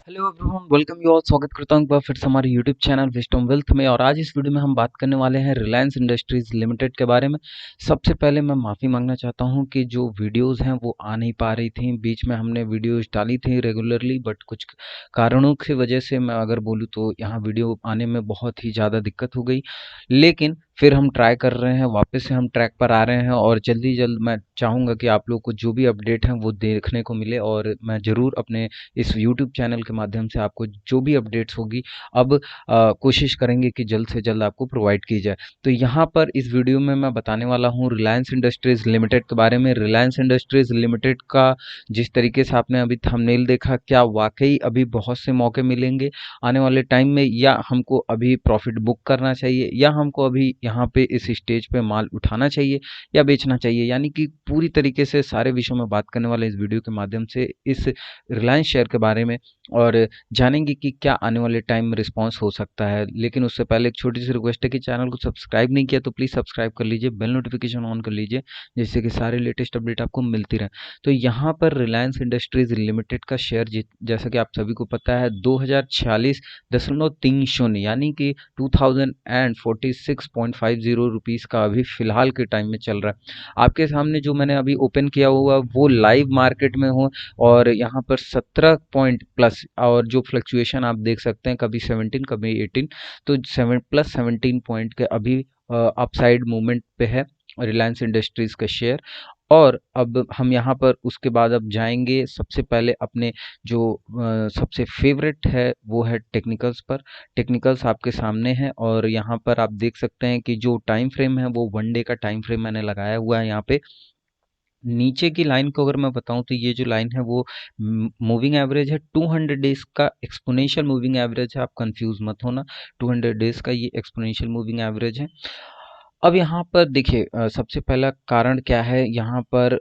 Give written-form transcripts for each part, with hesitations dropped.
Hello everyone, welcome you all. स्वागत करता हूं एक बार फिर से हमारे यूट्यूब चैनल विजडम वेल्थ में। और आज इस वीडियो में हम बात करने वाले हैं रिलायंस इंडस्ट्रीज लिमिटेड के बारे में। सबसे पहले मैं माफ़ी मांगना चाहता हूं कि जो वीडियोस हैं वो आ नहीं पा रही थी। बीच में हमने वीडियोस डाली थी रेगुलरली, बट कुछ कारणों की वजह से मैं अगर बोलूँ तो यहाँ वीडियो आने में बहुत ही ज़्यादा दिक्कत हो गई। लेकिन फिर हम ट्राई कर रहे हैं, वापस से हम ट्रैक पर आ रहे हैं और जल्दी जल्द मैं चाहूँगा कि आप लोग को जो भी अपडेट हैं वो देखने को मिले। और मैं ज़रूर अपने इस यूट्यूब चैनल के माध्यम से आपको जो भी अपडेट्स होगी अब कोशिश करेंगे कि जल्द से जल्द आपको प्रोवाइड की जाए। तो यहाँ पर इस वीडियो में मैं बताने वाला हूँ रिलायंस इंडस्ट्रीज़ लिमिटेड के बारे में। रिलायंस इंडस्ट्रीज़ लिमिटेड का जिस तरीके से आपने अभी थंबनेल देखा, क्या वाकई अभी बहुत से मौके मिलेंगे आने वाले टाइम में, या हमको अभी प्रॉफिट बुक करना चाहिए, या हमको अभी यहाँ पे इस स्टेज पे माल उठाना चाहिए या बेचना चाहिए। यानी कि पूरी तरीके से सारे विषयों में बात करने वाले इस वीडियो के माध्यम से इस रिलायंस शेयर के बारे में, और जानेंगे कि क्या आने वाले टाइम में रिस्पांस हो सकता है। लेकिन उससे पहले एक छोटी सी रिक्वेस्ट है कि चैनल को सब्सक्राइब नहीं किया तो प्लीज़ सब्सक्राइब कर लीजिए, बेल नोटिफिकेशन ऑन कर लीजिए, जिससे कि सारे लेटेस्ट अपडेट आपको मिलती रहे। तो यहाँ पर रिलायंस इंडस्ट्रीज लिमिटेड का शेयर जैसा कि आप सभी को पता है 2046.30 यानी कि 2046.50 रुपीज़ का अभी फिलहाल के टाइम में चल रहा है। आपके सामने जो मैंने अभी ओपन किया हुआ वो लाइव मार्केट में हो, और यहाँ पर 17 पॉइंट प्लस, और जो फ्लक्चुएशन आप देख सकते हैं, कभी 17 कभी 18, तो 7+17 पॉइंट के अभी अपसाइड मूवमेंट पे है रिलायंस इंडस्ट्रीज का शेयर। और अब हम यहाँ पर उसके बाद अब जाएंगे सबसे पहले अपने जो सबसे फेवरेट है वो है टेक्निकल्स पर। टेक्निकल्स आपके सामने हैं और यहाँ पर आप देख सकते हैं कि जो टाइम फ्रेम है वो 1 डे का टाइम फ्रेम मैंने लगाया हुआ है। यहाँ पे नीचे की लाइन को अगर मैं बताऊं तो ये जो लाइन है वो मूविंग एवरेज है, 200 डेज का एक्सपोनेंशियल मूविंग एवरेज है। आप कंफ्यूज मत होना, 200 डेज का ये एक्सपोनेंशियल मूविंग एवरेज है। अब यहाँ पर देखिए, सबसे पहला कारण क्या है यहाँ पर,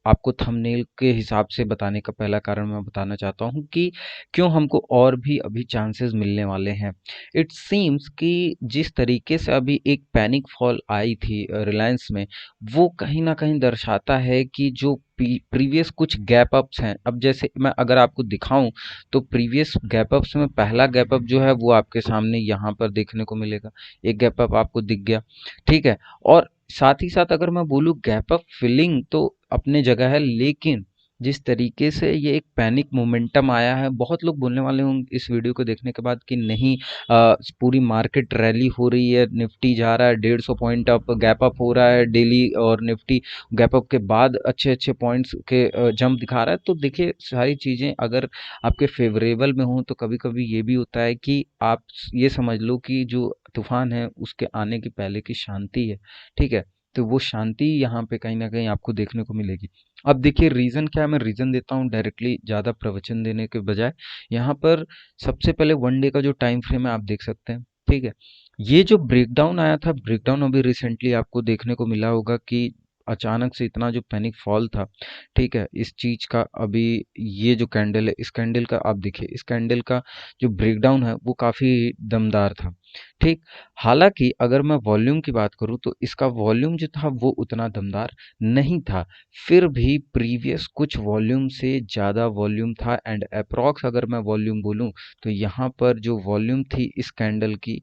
आपको थंबनेल के हिसाब से बताने का पहला कारण मैं बताना चाहता हूँ कि क्यों हमको और भी अभी चांसेस मिलने वाले हैं। इट सीम्स कि जिस तरीके से अभी एक पैनिक फॉल आई थी रिलायंस में, वो कहीं ना कहीं दर्शाता है कि जो प्रीवियस कुछ गैप अप्स हैं, अब जैसे मैं अगर आपको दिखाऊं तो प्रीवियस गैप अप्स में पहला गैप अप जो है वो आपके सामने यहाँ पर देखने को मिलेगा। एक गैप अप आपको दिख गया, ठीक है। और साथ ही साथ अगर मैं बोलूँ गैप अप फिलिंग तो अपने जगह है, लेकिन जिस तरीके से ये एक पैनिक मोमेंटम आया है, बहुत लोग बोलने वाले होंगे इस वीडियो को देखने के बाद कि नहीं, पूरी मार्केट रैली हो रही है, निफ्टी जा रहा है 150 पॉइंट अप, गैप अप हो रहा है डेली, और निफ्टी गैप अप के बाद अच्छे अच्छे पॉइंट्स के जंप दिखा रहा है। तो देखिए, सारी चीज़ें अगर आपके फेवरेबल में हों तो कभी कभी ये भी होता है कि आप ये समझ लो कि जो तूफान है उसके आने की पहले की शांति है, ठीक है। तो वो शांति यहाँ पे कहीं ना कहीं आपको देखने को मिलेगी। अब देखिए रीज़न क्या है, मैं रीज़न देता हूँ डायरेक्टली, ज़्यादा प्रवचन देने के बजाय। यहाँ पर सबसे पहले 1 डे का जो टाइम फ्रेम है आप देख सकते हैं, ठीक है। ये जो ब्रेकडाउन आया था, ब्रेकडाउन अभी रिसेंटली आपको देखने को मिला होगा कि अचानक से इतना जो पैनिक फॉल था, ठीक है, इस चीज़ का अभी ये जो कैंडल है, इस कैंडल का आप देखिए, इस कैंडल का जो ब्रेकडाउन है वो काफ़ी दमदार था, ठीक। हालांकि अगर मैं वॉल्यूम की बात करूं तो इसका वॉल्यूम जो था वो उतना दमदार नहीं था, फिर भी प्रीवियस कुछ वॉल्यूम से ज़्यादा वॉल्यूम था। एंड अप्रॉक्स अगर मैं वॉल्यूम बोलूं तो यहाँ पर जो वॉल्यूम थी इस कैंडल की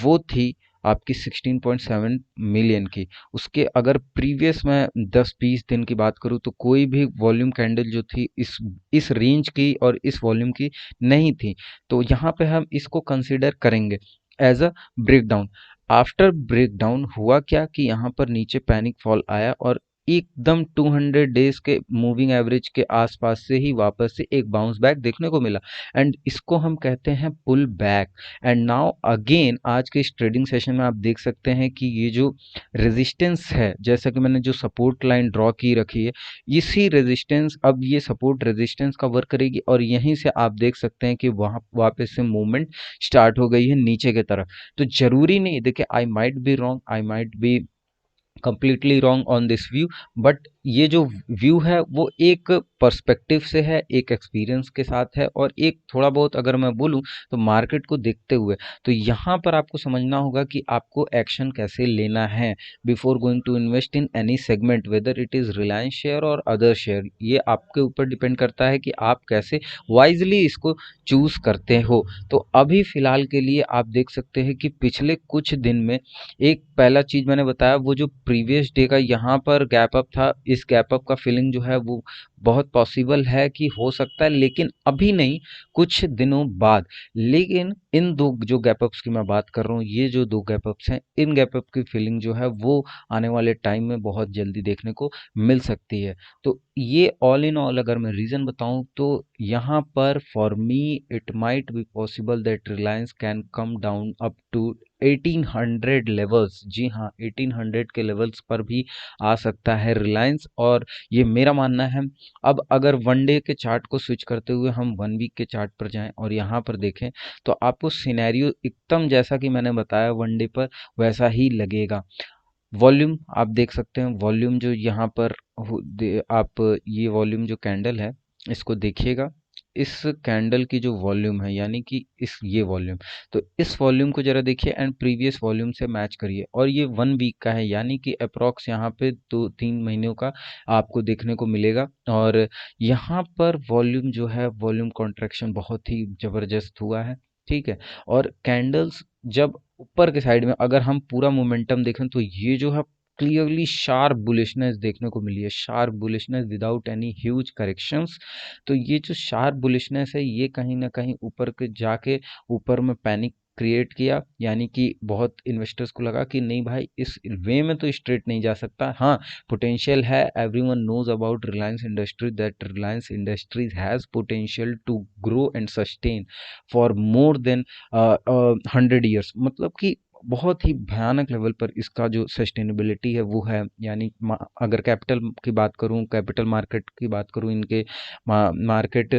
वो थी आपकी 16.7 मिलियन की। उसके अगर प्रीवियस मैं 10-20 दिन की बात करूं तो कोई भी वॉल्यूम कैंडल जो थी इस रेंज की और इस वॉल्यूम की नहीं थी। तो यहाँ पे हम इसको कंसिडर करेंगे as a breakdown. After breakdown हुआ क्या कि यहाँ पर नीचे पैनिक फॉल आया और एकदम 200 डेज के मूविंग एवरेज के आसपास से ही वापस से एक बाउंस बैक देखने को मिला, एंड इसको हम कहते हैं pull back. And now again आज के इस ट्रेडिंग सेशन में आप देख सकते हैं कि ये जो रेजिस्टेंस है, जैसा कि मैंने जो सपोर्ट लाइन ड्रॉ की रखी है, इसी रेजिस्टेंस, अब ये सपोर्ट रेजिस्टेंस का वर्क करेगी और यहीं से आप देख सकते हैं कि वहाँ वापस से मूवमेंट स्टार्ट हो गई है नीचे की तरफ। तो जरूरी नहीं, देखिए, I might be wrong, I might be completely wrong on this view, but ये जो व्यू है वो एक पर्सपेक्टिव से है, एक एक्सपीरियंस के साथ है, और एक थोड़ा बहुत अगर मैं बोलूँ तो मार्केट को देखते हुए। तो यहाँ पर आपको समझना होगा कि आपको एक्शन कैसे लेना है before going to invest in any segment, whether it is Reliance share और अदर शेयर। ये आपके ऊपर डिपेंड करता है कि आप कैसे वाइजली इसको चूज करते हो। तो अभी फिलहाल के लिए आप देख सकते हैं कि पिछले कुछ दिन में एक पहला चीज मैंने बताया, वो जो प्रीवियस डे का यहाँ पर गैप अप था, इस गैप अप का फीलिंग जो है वो बहुत पॉसिबल है कि हो सकता है, लेकिन अभी नहीं, कुछ दिनों बाद। लेकिन इन दो जो गैप अप्स की मैं बात कर रहा हूँ, ये जो दो गैप अप्स हैं, इन गैप अप की फीलिंग जो है वो आने वाले टाइम में बहुत जल्दी देखने को मिल सकती है। तो ये ऑल इन ऑल अगर मैं रीज़न बताऊं तो यहाँ पर for me it might be possible that Reliance can come down up to 1800 levels. जी हाँ, 1800 के लेवल्स पर भी आ सकता है रिलायंस, और ये मेरा मानना है। अब अगर वन डे के चार्ट को स्विच करते हुए हम वन वीक के चार्ट पर जाएं और यहाँ पर देखें, तो आपको सिनेरियो एकदम जैसा कि मैंने बताया वन डे पर वैसा ही लगेगा। वॉल्यूम आप देख सकते हैं, वॉल्यूम जो यहाँ पर आप ये वॉल्यूम जो कैंडल है इसको देखिएगा। इस कैंडल की जो वॉल्यूम है, यानी कि इस ये वॉल्यूम, तो इस वॉल्यूम को जरा देखिए एंड प्रीवियस वॉल्यूम से मैच करिए, और ये वन वीक का है, यानी कि अप्रॉक्स यहाँ पे 2-3 महीनों का आपको देखने को मिलेगा। और यहाँ पर वॉल्यूम जो है, वॉल्यूम कॉन्ट्रैक्शन बहुत ही ज़बरदस्त हुआ है, ठीक है। और कैंडल्स जब ऊपर के साइड में अगर हम पूरा मोमेंटम देखें तो ये जो है क्लियरली शार्प बुलिशनेस देखने को मिली है, sharp bullishness without any huge corrections. तो ये जो शार्प बुलिशनेस है, ये कहीं ना कहीं ऊपर के जाके ऊपर में पैनिक क्रिएट किया, यानी कि बहुत इन्वेस्टर्स को लगा कि नहीं भाई, इस वे में तो स्ट्रेट नहीं जा सकता। हाँ, पोटेंशियल है, everyone knows about Reliance industry, that Reliance industries has potential to grow and sustain for more than 100 years. मतलब कि बहुत ही भयानक लेवल पर इसका जो सस्टेनेबिलिटी है वो है। यानी अगर कैपिटल की बात करूं, कैपिटल मार्केट की बात करूं, इनके मार्केट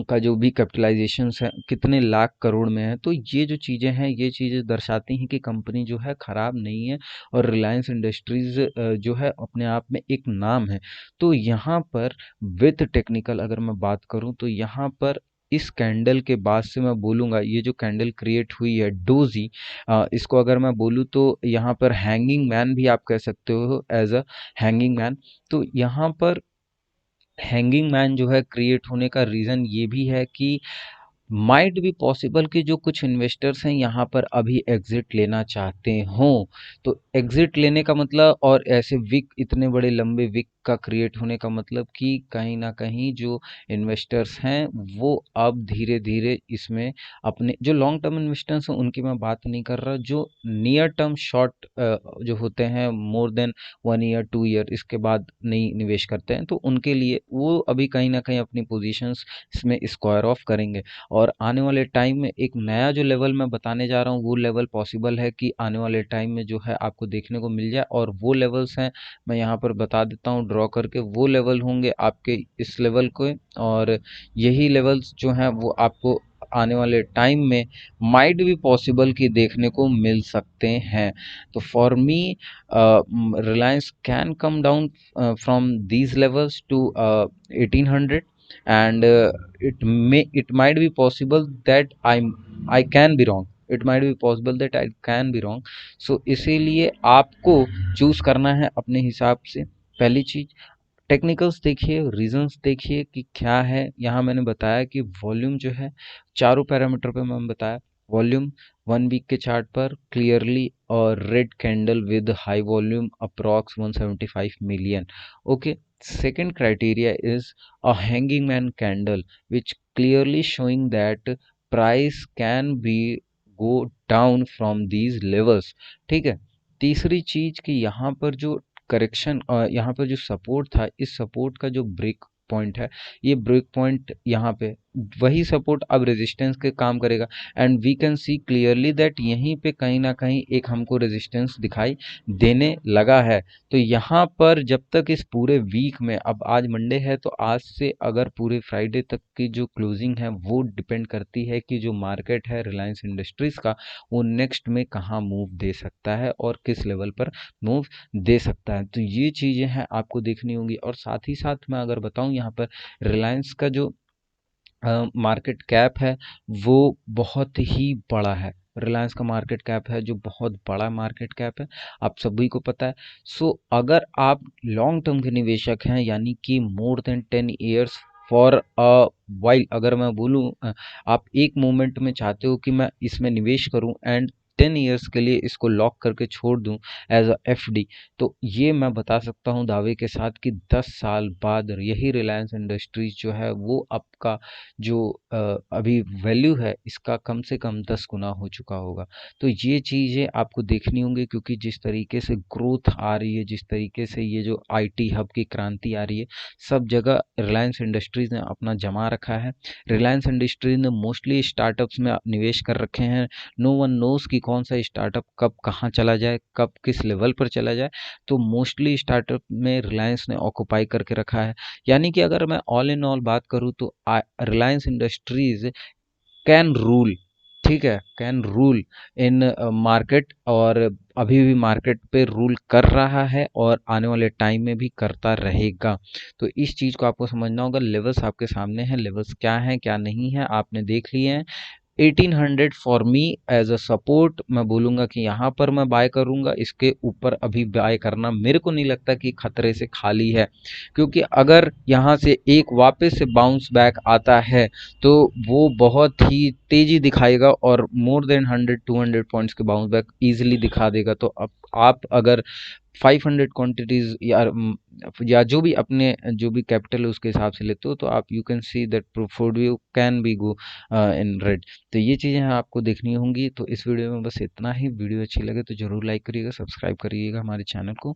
का जो भी कैपिटलाइजेशन है कितने लाख करोड़ में है, तो ये जो चीज़ें हैं, ये चीज़ें दर्शाती हैं कि कंपनी जो है ख़राब नहीं है, और रिलायंस इंडस्ट्रीज़ जो है अपने आप में एक नाम है। तो यहाँ पर विथ टेक्निकल अगर मैं बात करूं तो यहाँ पर इस कैंडल के बाद से मैं बोलूँगा, ये जो कैंडल क्रिएट हुई है डोजी, इसको अगर मैं बोलूँ तो यहाँ पर हैंगिंग मैन भी आप कह सकते हो, एज अ हैंगिंग मैन। तो यहाँ पर हैंगिंग मैन जो है क्रिएट होने का रीज़न ये भी है कि माइट भी पॉसिबल कि जो कुछ इन्वेस्टर्स हैं यहाँ पर अभी एग्जिट लेना चाहते हों। तो एग्जिट लेने का मतलब, और ऐसे विक, इतने बड़े लंबे विक का क्रिएट होने का मतलब कि कहीं ना कहीं जो इन्वेस्टर्स हैं वो अब धीरे धीरे इसमें अपने जो लॉन्ग टर्म इन्वेस्टर्स हैं उनकी मैं बात नहीं कर रहा, जो नियर टर्म शॉर्ट जो होते हैं मोर देन 1 ईयर 2 ईयर इसके बाद नहीं निवेश करते हैं, तो उनके लिए वो अभी कहीं ना कहीं अपनी पोजीशंस इसमें स्क्वायर ऑफ करेंगे। और आने वाले टाइम में एक नया जो लेवल मैं बताने जा रहा हूँ, वो लेवल पॉसिबल है कि आने वाले टाइम में जो है आपको देखने को मिल जाए, और वो लेवल्स हैं, मैं यहाँ पर बता देता हूँ ड्रॉ करके, वो लेवल होंगे आपके इस लेवल को, और यही लेवल्स जो हैं वो आपको आने वाले टाइम में माइट भी पॉसिबल कि देखने को मिल सकते हैं। तो for me Reliance can come down from these levels to 1800, and it might be possible that I can be wrong, it might be possible that I can be wrong। so इसीलिए आपको choose करना है अपने हिसाब से। पहली चीज, technicals देखिए, रीजंस देखिए कि क्या है। यहाँ मैंने बताया कि वॉल्यूम जो है, चारों पैरामीटर पे मैंने बताया, वॉल्यूम वन वीक के चार्ट पर क्लियरली और red candle with high volume approx 175 million. Okay, second criteria is a hanging man candle which clearly showing that price can be go down from these levels। ठीक है। तीसरी चीज कि यहाँ पर जो करेक्शन, यहाँ पर जो सपोर्ट था, इस सपोर्ट का जो ब्रेक पॉइंट है, ये ब्रेक पॉइंट यहाँ पे वही सपोर्ट अब रेजिस्टेंस के काम करेगा। And we can see clearly that यहीं पे कहीं ना कहीं एक हमको रेजिस्टेंस दिखाई देने लगा है। तो यहाँ पर जब तक इस पूरे वीक में, अब आज मंडे है तो आज से अगर पूरे फ्राइडे तक की जो क्लोजिंग है वो डिपेंड करती है कि जो मार्केट है रिलायंस इंडस्ट्रीज का वो नेक्स्ट में कहाँ मूव दे सकता है और किस लेवल पर मूव दे सकता है। तो ये चीज़ें हैं आपको देखनी होंगी। और साथ ही साथ मैं अगर बताऊं यहाँ पर रिलायंस का जो मार्केट कैप है वो बहुत ही बड़ा है। रिलायंस का मार्केट कैप है जो बहुत बड़ा मार्केट कैप है, आप सभी को पता है। सो अगर आप लॉन्ग टर्म के निवेशक हैं, यानी कि more than 10 years for a while, अगर मैं बोलूँ आप एक मोमेंट में चाहते हो कि मैं इसमें निवेश करूं एंड 10 ईयर्स के लिए इसको लॉक करके छोड़ दूं एज अ एफडी, तो ये मैं बता सकता हूं दावे के साथ कि 10 साल बाद यही रिलायंस इंडस्ट्रीज जो है वो आपका जो अभी वैल्यू है इसका कम से कम 10 गुना हो चुका होगा। तो ये चीज़ें आपको देखनी होंगी, क्योंकि जिस तरीके से ग्रोथ आ रही है, जिस तरीके से ये जो आईटी हब की क्रांति आ रही है, सब जगह रिलायंस इंडस्ट्रीज ने अपना जमा रखा है। रिलायंस इंडस्ट्रीज ने मोस्टली स्टार्टअप्स में निवेश कर रखे हैं। नो वन नोज कि कौन सा स्टार्टअप कब कहाँ चला जाए, कब किस लेवल पर चला जाए। तो मोस्टली स्टार्टअप में रिलायंस ने ऑक्युपाई करके रखा है। यानी कि अगर मैं ऑल इन ऑल बात करूँ तो रिलायंस इंडस्ट्रीज कैन रूल, ठीक है, कैन रूल इन मार्केट, और अभी भी मार्केट पे रूल कर रहा है और आने वाले टाइम में भी करता रहेगा। तो इस चीज़ को आपको समझना होगा। लेवल्स आपके सामने हैं, लेवल्स क्या हैं क्या नहीं है आपने देख लिए हैं। 1800 for me as a support, मैं बोलूँगा कि यहाँ पर मैं बाय करूँगा। इसके ऊपर अभी बाय करना मेरे को नहीं लगता कि खतरे से खाली है, क्योंकि अगर यहाँ से एक वापस से बाउंस बैक आता है तो वो बहुत ही तेज़ी दिखाएगा और मोर देन 100-200 पॉइंट्स के बाउंस बैक ईजिली दिखा देगा। तो अब आप अगर 500 क्वांटिटीज या जो भी अपने जो भी कैपिटल है उसके हिसाब से लेते हो तो आप you can see that portfolio can be go in red. तो ये चीज़ें हैं आपको देखनी होंगी। तो इस वीडियो में बस इतना ही। वीडियो अच्छी लगे तो ज़रूर लाइक करिएगा, सब्सक्राइब करिएगा हमारे चैनल को।